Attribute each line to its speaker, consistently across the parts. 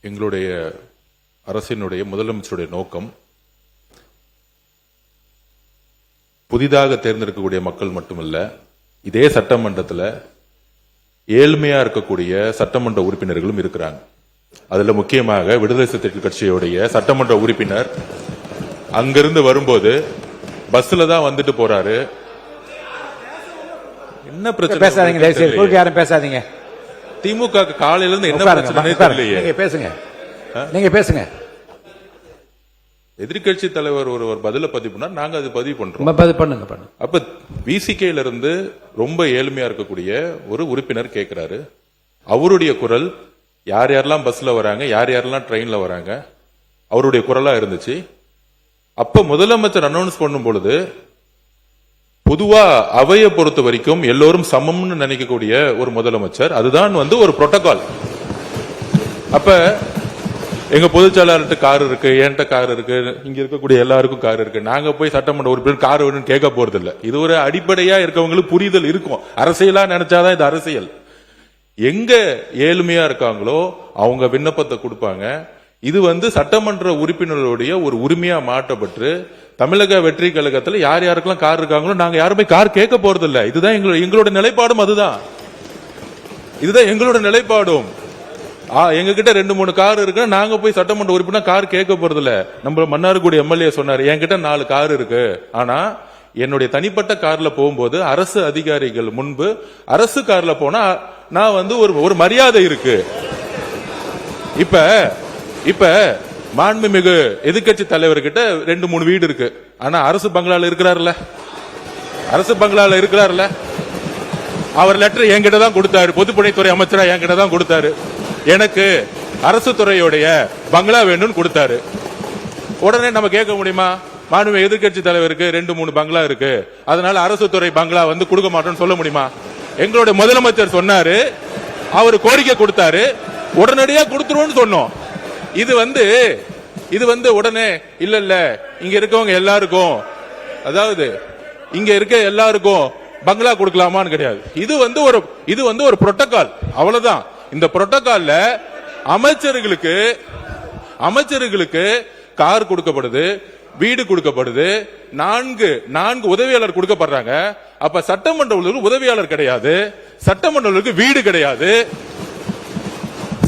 Speaker 1: எங்களுடைய அரசினுடைய முதலமைச்சருடைய நோக்கம் புதிதாக தேர்ந்தெடுக்கக்கூடிய மக்கள் மட்டுமல்ல, இதே சட்டமன்றத்தில் ஏழ்மையா இருக்கக்கூடிய சட்டமன்ற உறுப்பினர்களும் இருக்கிறாங்க. அதுல முக்கியமாக விடுதலை சிறுத்தைகள் கட்சியுடைய சட்டமன்ற உறுப்பினர் அங்கிருந்து வரும்போது பஸ்ல தான் வந்துட்டு போறாரு. என்ன பிரச்சனை?
Speaker 2: பேசாதீங்க.
Speaker 1: திமுக காலையில இருந்து என்ன பிரச்சனை தெரியலையே.
Speaker 2: நீங்க பேசுங்க.
Speaker 1: எதிர்கட்சி தலைவர் ஒருவர் பதில பதிவு பண்ணார், நாங்க அது பதிவு பண்றோம்.
Speaker 2: பண்ணுங்க.
Speaker 1: அப்ப விசிகேல இருந்து ரொம்ப ஏழ்மையா இருக்கக்கூடிய ஒரு உறுப்பினர் கேட்கிறாரு. அவருடைய குரல் யார் யாரெல்லாம் பஸ்ல வராங்க, யார் யாரெல்லாம் ட்ரெயின்ல வராங்க, அவருடைய குரலா இருந்துச்சு. அப்ப முதலமைச்சர் அனௌன்ஸ் பண்ணும் பொழுது பொதுவா அவையை பொறுத்த வரைக்கும் எல்லோரும் சமம்னு நினைக்கக்கூடிய ஒரு முதலமைச்சர், அதுதான் ஒரு புரோட்டோகால். அப்ப எங்க பொதுச்செயலாளர்கிட்ட கார் இருக்கு, என்கிட்ட கார் இருக்கு, இங்க இருக்கக்கூடிய எல்லாருக்கும் கார் இருக்கு. நாங்க போய் சட்டமன்ற உறுப்பினர் கார் வேணும்னு கேட்க போறது இல்ல. இது ஒரு அடிப்படையா இருக்கவங்களுக்கு புரிதல் இருக்கும். அரசியலா நினைச்சாதான் இது அரசியல். எங்க ஏழ்மையா இருக்காங்களோ அவங்க விண்ணப்பத்தை கொடுப்பாங்க. இது சட்டமன்ற உறுப்பினர்களுடைய ஒரு உரிமையா மாற்றப்பட்டு தமிழக வெற்றி கழகத்துல யார் யாருக்கெல்லாம் கார் இருக்காங்களோ நாங்க யாருமே கார் கேட்க போறது இல்ல. இதுதான் எங்களோட நிலைப்பாடும். இதுதான் எங்களோட நிலைப்பாடும். எங்க கிட்ட 2-3 கார் இருக்கு, நாங்க போய் சட்டமன்ற உறுப்பினர் கார் கேட்க போறது இல்ல. நம்ம மன்னார்குடி எம்எல்ஏ சொன்னாரு, என்கிட்ட 4 கார் இருக்கு, ஆனா என்னுடைய தனிப்பட்ட கார்ல போகும்போது அரசு அதிகாரிகள் முன்பு அரசு கார்ல போனா நான் ஒரு மரியாதை இருக்கு. இப்ப மாண்புமிகு எதிர்கட்சி தலைவர்கிட்ட 2-3 வீடு இருக்கு, ஆனா அரசு பங்களால இருக்கிறாருல. அவர் லெட்டர் என்கிட்ட தான் கொடுத்தாரு, பொதுப்பணித்துறை அமைச்சரா என்கிட்ட தான் கொடுத்தாரு. எனக்கு அரசு துறையுடைய பங்களா வேணும்னு கொடுத்தாரு. உடனே நம்ம கேட்க முடியுமா? மாண்புமிகு எதிர்கட்சி தலைவருக்கு 2-3 பங்களா இருக்கு, அதனால அரசு துறை பங்களா கொடுக்க மாட்டோம்னு சொல்ல முடியுமா? எங்களுடைய முதலமைச்சர் சொன்னாரு, அவர் கோரிக்கை கொடுத்தாரு, உடனடியா கொடுத்துருவோம்னு சொன்னோம். இது உடனே இல்ல இங்க இருக்கவங்க எல்லாருக்கும், அதாவது இங்க இருக்க எல்லாருக்கும் பங்களா கொடுக்கலாமான்னு கிடையாது. இது ஒரு புரோட்டோகால், அவ்வளவுதான். இந்த புரோட்டோகால்ல அமைச்சர்களுக்கு கார் கொடுக்கப்படுது, வீடு கொடுக்கப்படுது, 4 உதவியாளர் கொடுக்கப்படுறாங்க. அப்ப சட்டமன்ற உதவியாளர் கிடையாது, சட்டமன்ற வீடு கிடையாது.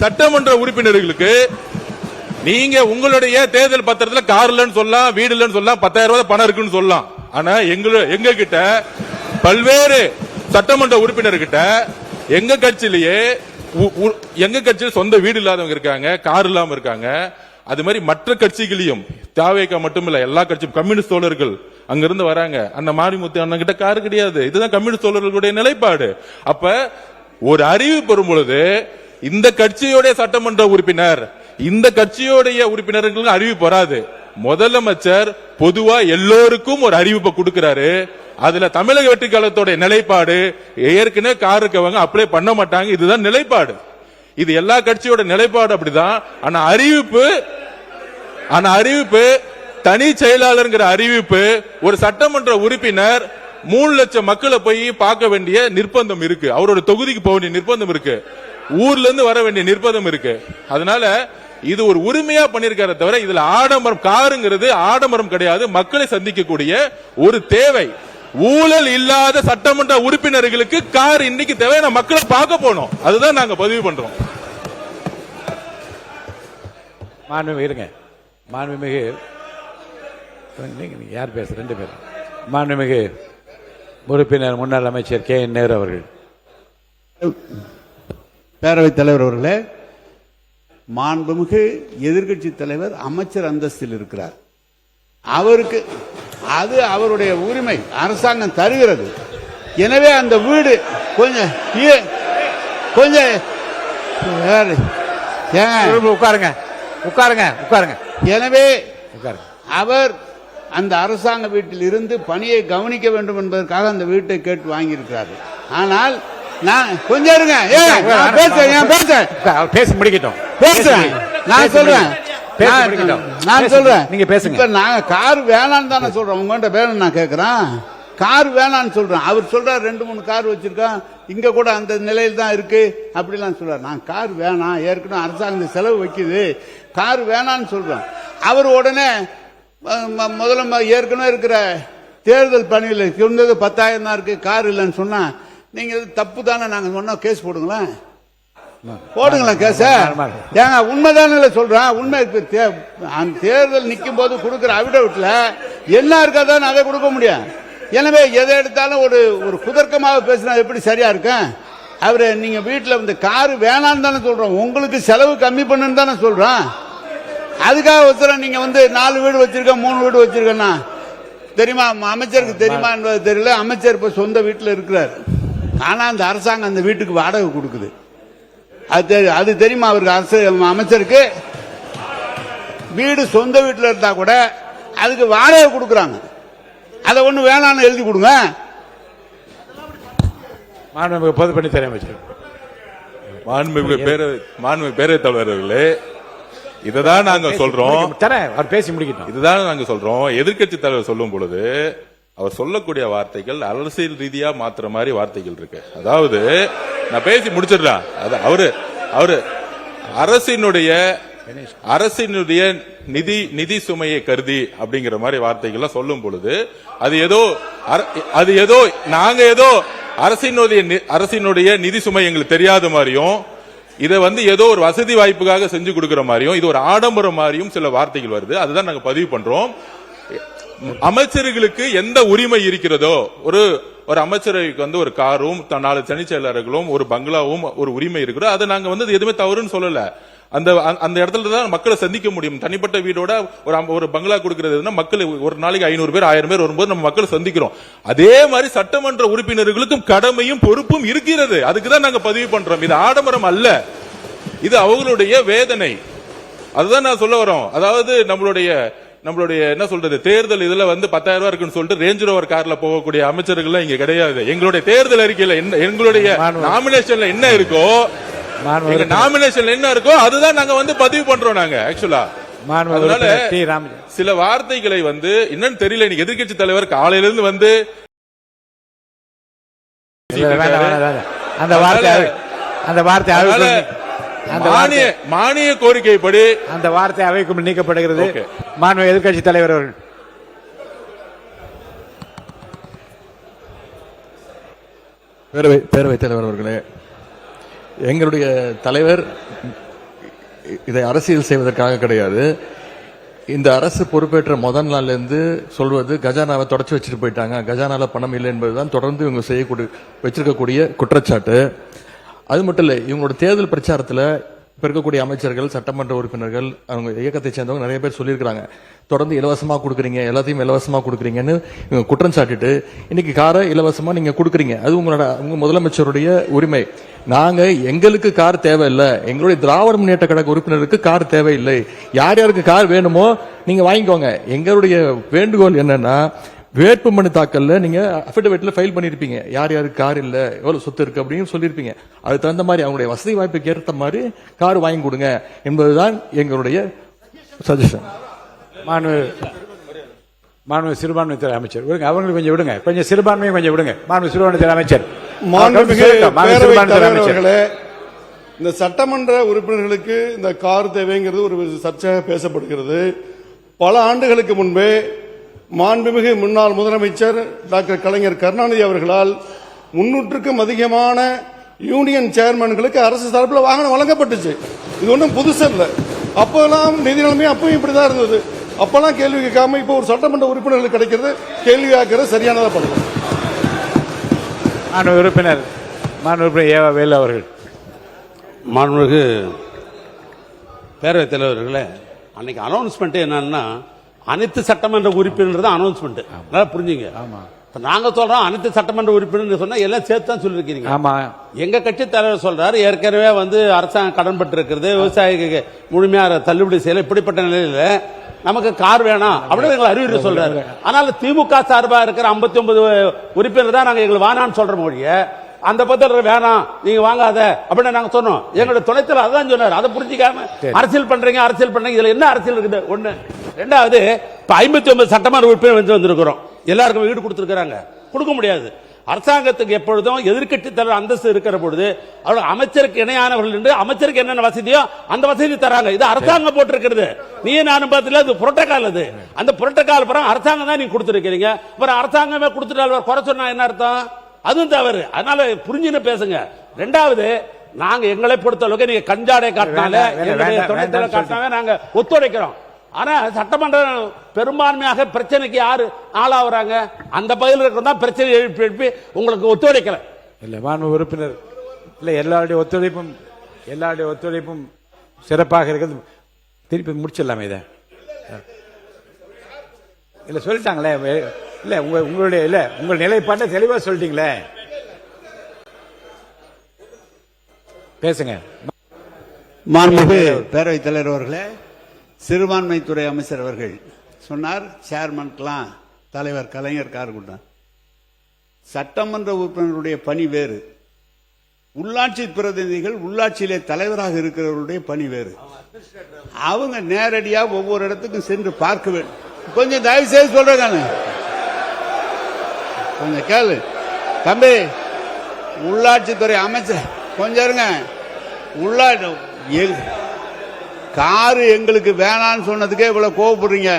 Speaker 1: சட்டமன்ற உறுப்பினர்களுக்கு நீங்க உங்களுடைய தேர்தல் பத்திரத்தில் கார் இல்லன்னு சொல்லலாம், வீடு இல்லன்னு சொல்லலாம், 10,000 ரூபாய் பணம் இருக்குன்னு சொல்லலாம். ஆனா எங்க கிட்ட பல்வேறு சட்டமன்ற உறுப்பினர்கிட்ட எங்க கட்சியில் சொந்த வீடு இல்லாதவங்க இருக்காங்க, கார் இல்லாம இருக்காங்க. அது மாதிரி மற்ற கட்சிகளையும், தாவேகா மட்டும் இல்ல, எல்லா கட்சியும் கம்யூனிஸ்ட் தோழர்கள் அங்கிருந்து வராங்க. அந்த மாரிமுத்து அண்ணன் கிட்ட கார் கிடையாது. இதுதான் கம்யூனிஸ்ட் தோழர்களுடைய நிலைப்பாடு. அப்ப ஒரு அறிவு பெறும் பொழுது இந்த கட்சியோடைய சட்டமன்ற உறுப்பினர், இந்த கட்சியோடைய உறுப்பினர்களுக்கு அறிவிப்பு வராது. முதலமைச்சர் பொதுவா எல்லோருக்கும் ஒரு அறிவிப்பை கொடுக்கிறாரு. அதுல தமிழக வெற்றி கழகத்தோட நிலைப்பாடு, ஏற்கனவே கார் இருக்கவங்க அப்ளை பண்ண மாட்டாங்க, இதுதான் நிலைப்பாடு. இது எல்லா கட்சியோட நிலைப்பாடு அப்படிதான். ஆனா அறிவிப்பு தனி செயலாளர் அறிவிப்பு, ஒரு சட்டமன்ற உறுப்பினர் 3 லட்சம் மக்களை போய் பார்க்க வேண்டிய நிர்பந்தம் இருக்கு, அவரோட தொகுதிக்கு போக வேண்டிய நிர்பந்தம் இருக்கு, ஊர்ல இருந்து வர வேண்டிய நிர்பந்தம் இருக்கு. அதனால இது ஒரு உரிமையா பண்ணிருக்கார தவிர இதுல ஆடம்பரம், காருங்கிறது ஆடம்பரம் கிடையாது, மக்களை சந்திக்கக்கூடிய ஒரு தேவை. ஊழல் இல்லாத சட்டமன்ற உறுப்பினர்களுக்கு கார் இன்னைக்கு தேவை, மக்களை பார்க்க போனோம், அதுதான் நாங்க பதிவு பண்றோம்.
Speaker 2: மாண்புமிகு யார் பேச 2 பேர். மாண்புமிகு உறுப்பினர் முன்னாள் அமைச்சர் KN நேரு அவர்கள்.
Speaker 3: பேரவைத் தலைவர் அவர்களே, மாண்புமிகு எதிர்கட்சி தலைவர் அமைச்சர் அந்தஸ்தில் இருக்கிறார். அவருக்கு அது அவருடைய உரிமை, அரசாங்கம் தருகிறது. எனவே அந்த வீடு கொஞ்சம்
Speaker 2: உட்காருங்க.
Speaker 3: எனவே அவர் அந்த அரசாங்க வீட்டில் இருந்து பணியை கவனிக்க வேண்டும் என்பதற்காக அந்த வீட்டை கேட்டு வாங்கியிருக்கிறார்கள். ஆனால் நான் கொஞ்சம் இருங்க,
Speaker 2: பேசி முடிக்கட்டும்.
Speaker 3: நான் சொல்றேன், நீங்க பேசுங்க. நாங்க கார் வேணான்னு தானே சொல்றோம், உங்கள்கிட்ட வேணும் நான் கேட்கிறேன். கார் வேணான்னு சொல்றேன். அவர் சொல்றாரு 2-3 கார் வச்சிருக்கான், இங்க கூட அந்த நிலையில் தான் இருக்கு அப்படிலாம் சொல்றாரு. நான் கார் வேணாம், ஏற்கனவே அரசாங்கம் செலவு வைக்குது, கார் வேணான்னு சொல்றேன். அவர் உடனே முதல்ல ஏற்கனவே இருக்கிற தேர்தல் பணியில் இருந்தது 10,000 தான் இருக்கு, கார் இல்லைன்னு சொன்னா நீங்க தப்பு தானே, நாங்க சொன்னா கேஸ் போடுங்களேன், போடுங்களேன் கேஸ. ஏங்க உண்மைதானே சொல்றேன், உண்மை. தேர்தல் நிற்கும் போது கொடுக்கிற அவிடவிட்ல என்ன இருக்காதான் அதை கொடுக்க முடியும். எனவே எதை எடுத்தாலும் ஒரு குதர்க்கமாக பேசினா எப்படி சரியா இருக்கும்? அவரு நீங்க வீட்டில் இந்த காரு வேணான்னு தானே சொல்றோம், உங்களுக்கு செலவு கம்மி பண்ணுன்னு தானே சொல்றோம். அதுக்காக ஒருத்தர் நீங்க 4 வீடு வச்சிருக்க 3 வீடு வச்சிருக்கேன்னா தெரியுமா, அமைச்சருக்கு தெரியுமா என்பது தெரியல. அமைச்சர் இப்ப சொந்த வீட்டில் இருக்கிறார், ஆனா அந்த அரசாங்கம் அந்த வீட்டுக்கு வாடகை கொடுக்குது. அது தெரியுமா அவருக்கு? அமைச்சருக்கு வீடு சொந்த வீட்டில் இருந்தா கூட அதுக்கு வாடகை கொடுக்குறாங்க. அதை ஒண்ணு வேணான்னு எழுதி கொடுங்க.
Speaker 2: மாண்புமிகு பொதுப்பணித்துறை அமைச்சர்.
Speaker 1: மாண்புமிகு பேரவைத் தலைவர்களே, இதுதான் நாங்க சொல்றோம்.
Speaker 2: அவர் பேசி முடிக்கட்டும்.
Speaker 1: இதுதான் நாங்க சொல்றோம். எதிர்க்கட்சி தலைவர் சொல்லும் பொழுது அவர் சொல்லக்கூடிய வார்த்தைகள் அரசியல் ரீதியா மாத்துற மாதிரி வார்த்தைகள் இருக்கு. அதாவது நான் பேசி முடிச்சிடுறேன். அவரு அரசினுடைய நிதி சுமையை கருதி அப்படிங்கிற மாதிரி வார்த்தைகள் சொல்லும் பொழுது அது ஏதோ நாங்க ஏதோ அரசினுடைய நிதி சுமை எங்களுக்கு தெரியாத மாதிரியும், இதை ஏதோ ஒரு வசதி வாய்ப்புக்காக செஞ்சு கொடுக்கிற மாதிரியும், இது ஒரு ஆடம்பரம் மாதிரியும் சில வார்த்தைகள் வருது. அதுதான் நாங்க பதிவு பண்றோம். அமைச்சர்களுக்கு எந்த உரிமை இருக்கிறதோ, ஒரு அமைச்சரவைக்கு ஒரு காரும் 4 தனிச் செயலர்களும் ஒரு பங்களாவும் ஒரு உரிமை இருக்கிறதோ, அதை நாங்க எதுவுமே தவறுன்னு சொல்லல. அந்த இடத்துல தான் மக்களை சந்திக்க முடியும். தனிப்பட்ட வீடோட ஒரு பங்களா கொடுக்கிறது மக்கள் ஒரு நாளைக்கு 500 பேர் 1000 பேர் வரும்போது நம்ம மக்களை சந்திக்கிறோம். அதே மாதிரி சட்டமன்ற உறுப்பினர்களுக்கும் கடமையும் பொறுப்பும் இருக்கிறது. அதுக்குதான் நாங்க பதிவு பண்றோம். இது ஆடம்பரம் அல்ல, இது அவங்களுடைய வேதனை. அதுதான் நான் சொல்ல வரோம். அதாவது நம்மளுடைய என்ன சொல்றது, தேர்தல் இதுல 10,000 ரூபாய் இருக்குன்னு சொல்லிட்டு ரேஞ்ச் ரோவர் கார்ல போகக்கூடிய அமைச்சர்கள் இங்க கிடையாது. எங்களுடைய தேர்தல் அறிக்கையில எங்களுடைய நாமினேஷன்ல என்ன இருக்கோ, நாமினேஷன் என்ன இருக்கோ அதுதான் நாங்க பதிவு பண்றோம். நாங்க ஆக்சுவலா அதனால சில வார்த்தைகளை என்னன்னு தெரியல. இன்னைக்கு எதிர்க்கட்சி தலைவர் காலையில இருந்து மானிய கோரிக்கைப்படி
Speaker 2: அந்த வார்த்தை அவைக்கும் நீக்கப்படுகிறது. மாண்புமிகு எதிர்க்கட்சி தலைவர் அவர்கள்.
Speaker 4: பேரவைத் தலைவர் அவர்களே, எங்களுடைய தலைவர் இதை அரசியல் செய்வதற்காக கிடையாது. இந்த அரசு பொறுப்பேற்ற முதல் நாள்ல இருந்து சொல்வது கஜானாவை தொடச்சு வச்சுட்டு போயிட்டாங்க, கஜானால பணம் இல்லை என்பதுதான் தொடர்ந்து இவங்க வச்சிருக்கக்கூடிய குற்றச்சாட்டு. அது மட்டும் இல்ல, இவங்களோட தேர்தல் பிரச்சாரத்தில் இருக்கக்கூடிய அமைச்சர்கள், சட்டமன்ற உறுப்பினர்கள், அவங்க இயக்கத்தை சேர்ந்தவங்க நிறைய பேர் சொல்லியிருக்காங்க, தொடர்ந்து இலவசமா கொடுக்குறீங்க, எல்லாத்தையும் இலவசமா கொடுக்குறீங்கன்னு இவங்க குற்றம் சாட்டிட்டு இன்னைக்கு காரை இலவசமா நீங்க கொடுக்குறீங்க. அது உங்க முதலமைச்சருடைய உரிமை. நாங்க எங்களுக்கு கார் தேவையில்லை, எங்களுடைய திராவிட முன்னேற்ற கழக உறுப்பினருக்கு கார் தேவையில்லை. யார் யாருக்கு கார் வேணுமோ நீங்க வாங்கிக்கோங்க. எங்களுடைய வேண்டுகோள் என்னன்னா, வேட்புமனு தாக்கல்ல நீங்க அபிடவிட்ல ஃபைல் பண்ணிருப்பீங்க, யார் யாருக்கு கார் இல்ல, எவ்வளவு சொத்து இருக்கு அப்படின்னு சொல்லிருப்பீங்க. அது தகுந்த மாதிரி அவங்களுடைய வசதி வாய்ப்புக்கு ஏற்ற மாதிரி கார் வாங்கி கொடுங்க என்பதுதான் எங்களுடைய சஜஷன்.
Speaker 2: மாண்புமிகு சிறுபான்மைத்துறை அமைச்சர் விடுங்க, அவங்களுக்கு கொஞ்சம் விடுங்க, கொஞ்சம் சிறுபான்மையும் கொஞ்சம் விடுங்க. மாண்புமிகு சிறுபான்மைத்துறை அமைச்சர்.
Speaker 5: அவர்களே, இந்த சட்டமன்ற உறுப்பினர்களுக்கு இந்த கார் தேவைங்கிறது ஒரு சர்ச்சையாக பேசப்படுகிறது. பல ஆண்டுகளுக்கு முன்பே மாண்புமிகு முன்னாள் முதலமைச்சர் டாக்டர் கலைஞர் கருணாநிதி அவர்களால் 300க்கும் அதிகமான யூனியன் சேர்மன்களுக்கு அரசு தரப்பில் வாகனம் வழங்கப்பட்டுச்சு. இது ஒன்றும் புதுசு இல்லை. அப்பெல்லாம் நிதி நிலைமை அப்பவும் இப்படிதான் இருந்தது. அப்பெல்லாம் கேள்வி கேட்காம இப்போ ஒரு சட்டமன்ற உறுப்பினர்களுக்கு கிடைக்கிறது கேள்வி கேட்கறது சரியானதா பண்ணுங்க.
Speaker 2: உறுப்பினர் ஏவா வேலு அவர்கள்.
Speaker 6: மாண்புமிகு பேரவைத் தலைவர்களே, அன்னைக்கு அனௌன்ஸ்மெண்ட் என்னன்னா, அனைத்து சட்டமன்ற உறுப்பினர் தான் அனௌன்ஸ்மெண்ட். நல்லா புரிஞ்சுங்க. நாங்க சொல்றோம் அனைத்து சட்டமன்ற உறுப்பினர் சொன்னா எல்லாம் சேர்த்து தான் சொல்லிருக்கீங்க.
Speaker 2: ஆமா,
Speaker 6: எங்க கட்சி தலைவர் சொல்றாரு ஏற்கனவே அரசாங்கம் கடன் பட்டு இருக்கிறது, விவசாயிக்கு முழுமையா தள்ளுபடி செய்யல, இப்படிப்பட்ட நிலையில நமக்கு கார் வேணாம் அப்படின்னு எங்களை அறிவுரை சொல்றாரு. ஆனால் திமுக சார்பா இருக்கிற 59 உறுப்பினர் தான் நாங்க எங்களுக்கு வேணான்னு சொல்ற மொழிய அந்த பத்திரம் வேணாம் நீங்க வாங்காத அப்படின்னு நாங்க சொன்னோம். எங்களுடைய துணைத்தலைவர் அதான் சொன்னார். அதை புரிஞ்சிக்காம அரசியல் பண்றீங்க இதுல என்ன அரசியல் இருக்குது? ஒண்ணு. ரெண்டாவது, இப்ப 59 சட்டமன்ற உறுப்பினர் வந்திருக்கிறோம், எல்லாருக்கும் வீடு கொடுத்திருக்கிறாங்க, கொடுக்க முடியாது. அரசாங்கத்துக்கு எப்பொழுதும் எதிர்க்கட்சி தலைவர் அந்தஸ்து இருக்கிற பொழுது அவர்கள் அமைச்சருக்கு இணையானவர்கள் என்று அமைச்சருக்கு என்னென்ன வசதியோ அந்த வசதி தராங்க. இது அரசாங்கம் போட்டிருக்கிறது. நீ நானும் பார்த்துல அது புரோட்டோகால். அது அந்த புரோட்டோகால் பிறகு அரசாங்கம் தான் நீங்க கொடுத்திருக்கீங்க. அப்புறம் அரசாங்கமே கொடுத்துட்டால் குறை சொன்னா என்ன அர்த்தம்? அதுவும் தவறு. அதனால புரிஞ்சுன்னு பேசுங்க. ரெண்டாவது, நாங்க எங்களை பொறுத்தளவுக்கு நீங்க கஞ்சாடை காட்டினால காட்டினாவே நாங்க ஒத்துழைக்கிறோம். ஆனா சட்டமன்றம் பெரும்பான்மையாக பிரச்சனைக்கு யாரு ஆளாகிறாங்க? அந்த பகுதியில் இருக்கிறதா பிரச்சனை எழுப்பி உங்களுக்கு ஒத்துழைக்கல.
Speaker 2: இல்ல மாண்பு உறுப்பினர், இல்ல எல்லாருடைய ஒத்துழைப்பும் சிறப்பாக இருக்கிறது. திருப்பி முடிச்சிடலாமே இதை. இல்ல சொல்லிட்டாங்களே. இல்ல உங்களுடைய இல்ல உங்கள் நிலைப்பாட்டை தெளிவா சொல்லிட்டீங்களே. பேசுங்க.
Speaker 3: மாண்புமிகு பேரவைத் தலைவர் அவர்களே, சிறுபான்மைத்துறை அமைச்சர் அவர்கள் சொன்னார், சேர்மனுக்கெல்லாம் தலைவர் கலைஞர் கார் கொடுத்தார். சட்டமன்ற உறுப்பினருடைய பணி வேறு, உள்ளாட்சி பிரதிநிதிகள் உள்ளாட்சியிலே தலைவராக இருக்கிறவருடைய பணி வேறு. அவங்க நேரடியாக ஒவ்வொரு இடத்துக்கும் சென்று பார்க்க வேண்டும். கொஞ்சம் தயவு செய்து சொல்றேங்க, கொஞ்சம் கேளு தம்பி. உள்ளாட்சித்துறை அமைச்சர் கொஞ்சம் இருங்க. காரு எங்களுக்கு வேணான்னு சொன்னதுக்கே இவ்வளவு கோவப்படுறீங்க.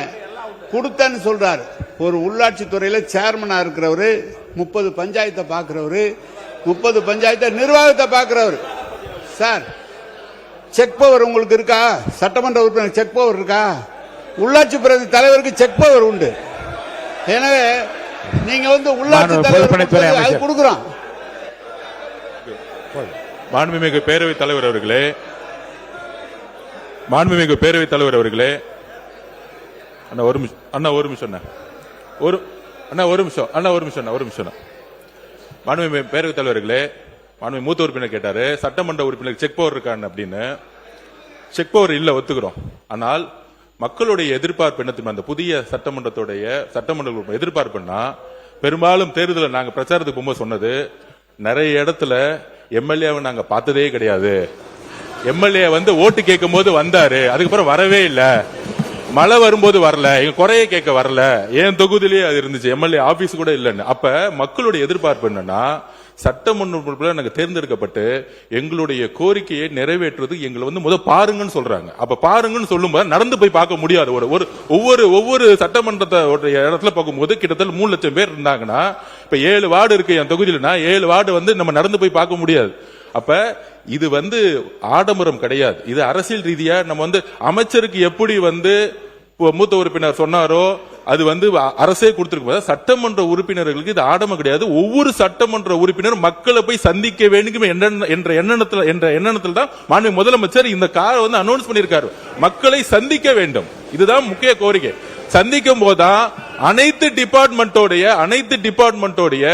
Speaker 3: கொடுத்தன்னு சொல்றாரு. ஒரு உள்ளாட்சி துறையில சேர்மனா இருக்கிறவரு, 30 பஞ்சாயத்தை பாக்குறவரு, 30 பஞ்சாயத்தை நிர்வாகத்தை பாக்குறவரு. சார், செக் பவர் உங்களுக்கு இருக்கா? சட்டமன்ற உறுப்பினர் செக் பவர் இருக்கா? உள்ளாட்சி பிரதி தலைவருக்கு செக் பவர் உண்டு. எனவே நீங்க உள்ளாட்சி தலைவர் அது கொடுக்குறோம்.
Speaker 1: மாண்புமிகு பேரவைத் தலைவர் அவர்களே, மாண்புமிகு பேரவைத் தலைவர் அவர்களே, அண்ணா ஒரு நிமிஷம், அண்ணா ஒரு நிமிஷம், மாண்புமிகு பேரவைத் தலைவர்களே, மாண்புமிகு மூத்த உறுப்பினர் கேட்டாரு சட்டமன்ற உறுப்பினர் செக் பவர் இருக்கான்னு அப்படின்னு. செக் பவர் இல்ல, ஒத்துக்கிறோம். ஆனால் மக்களுடைய எதிர்பார்ப்பு என்ன? அந்த புதிய சட்டமன்ற எதிர்பார்ப்புன்னா, பெரும்பாலும் தேர்தலில் நாங்க பிரச்சாரத்துக்கு போகும்போது சொன்னது, நிறைய இடத்துல எம்எல்ஏவை நாங்க பார்த்ததே கிடையாது. எம்எல்ஏ ஓட்டு கேட்கும் போது வந்தாரு, அதுக்கப்புறம் வரவே இல்ல. மழை வரும்போது வரல, எங்க குறைய கேட்க வரல. ஏன் தொகுதியிலேயே அது இருந்துச்சு, எம்எல்ஏ ஆபீஸ் கூட இல்லன்னு. அப்ப மக்களுடைய எதிர்பார்ப்பு என்னன்னா, சட்டமன்ற நாங்க தேர்ந்தெடுக்கப்பட்டு எங்களுடைய கோரிக்கையை நிறைவேற்றுவது எங்களை முதல் பாருங்கன்னு சொல்றாங்க. அப்ப பாருங்கன்னு சொல்லும்போது நடந்து போய் பார்க்க முடியாது. ஒவ்வொரு சட்டமன்றத்தை இடத்துல பார்க்கும்போது கிட்டத்தட்ட 3 லட்சம் பேர் இருந்தாங்கன்னா, இப்ப 7 வார்டு இருக்கு என் தொகுதியிலனா, 7 வார்டு நம்ம நடந்து போய் பார்க்க முடியாது. அப்ப இது ஆடம்பரம் கிடையாது. இது அரசியல் ரீதியா நம்ம அமைச்சருக்கு எப்படி மூத்த உறுப்பினர் சொன்னாரோ அது அரசே கொடுத்திருக்க. சட்டமன்ற உறுப்பினர்களுக்கு இது ஆடம்பரம் கிடையாது. ஒவ்வொரு சட்டமன்ற உறுப்பினர் மக்களை போய் சந்திக்க வேண்டும் என்ற எண்ணத்தில் தான் மாண்புமிகு முதலமைச்சர் இந்த காரை அனௌன்ஸ் பண்ணியிருக்காரு. மக்களை சந்திக்க வேண்டும், இதுதான் முக்கிய கோரிக்கை. சந்திக்கும் போதுதான் அனைத்து டிபார்ட்மெண்டோடைய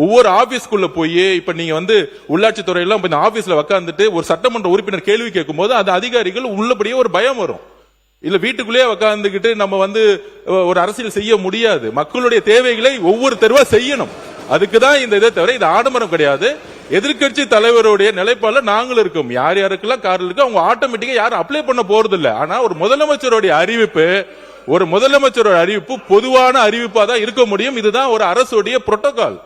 Speaker 1: ஒவ்வொரு ஆபீஸ்க்குள்ள போய், இப்ப நீங்க உள்ளாட்சி துறையெல்லாம் ஆபீஸ்ல உட்கார்ந்துட்டு ஒரு சட்டமன்ற உறுப்பினர் கேள்வி கேட்கும் போது அது அதிகாரிகள் உள்ளபடியே ஒரு பயம் வரும். இல்ல வீட்டுக்குள்ளேயே உட்கார்ந்துகிட்டு நம்ம ஒரு அரசியல் செய்ய முடியாது. மக்களுடைய தேவைகளை ஒவ்வொரு தெருவா செய்யணும். அதுக்குதான் இந்த இதை தவிர இது ஆடம்பரம் கிடையாது. எதிர்கட்சி தலைவருடைய நிலைப்பாடுல நாங்களும் இருக்கோம். யார் யாருக்கெல்லாம் கார் இருக்கு அவங்க ஆட்டோமேட்டிக்கா யாரும் அப்ளை பண்ண போறது இல்ல. ஆனா ஒரு முதலமைச்சருடைய அறிவிப்பு பொதுவான அறிவிப்பா தான் இருக்க முடியும். இதுதான் ஒரு அரசுடைய புரோட்டோகால்.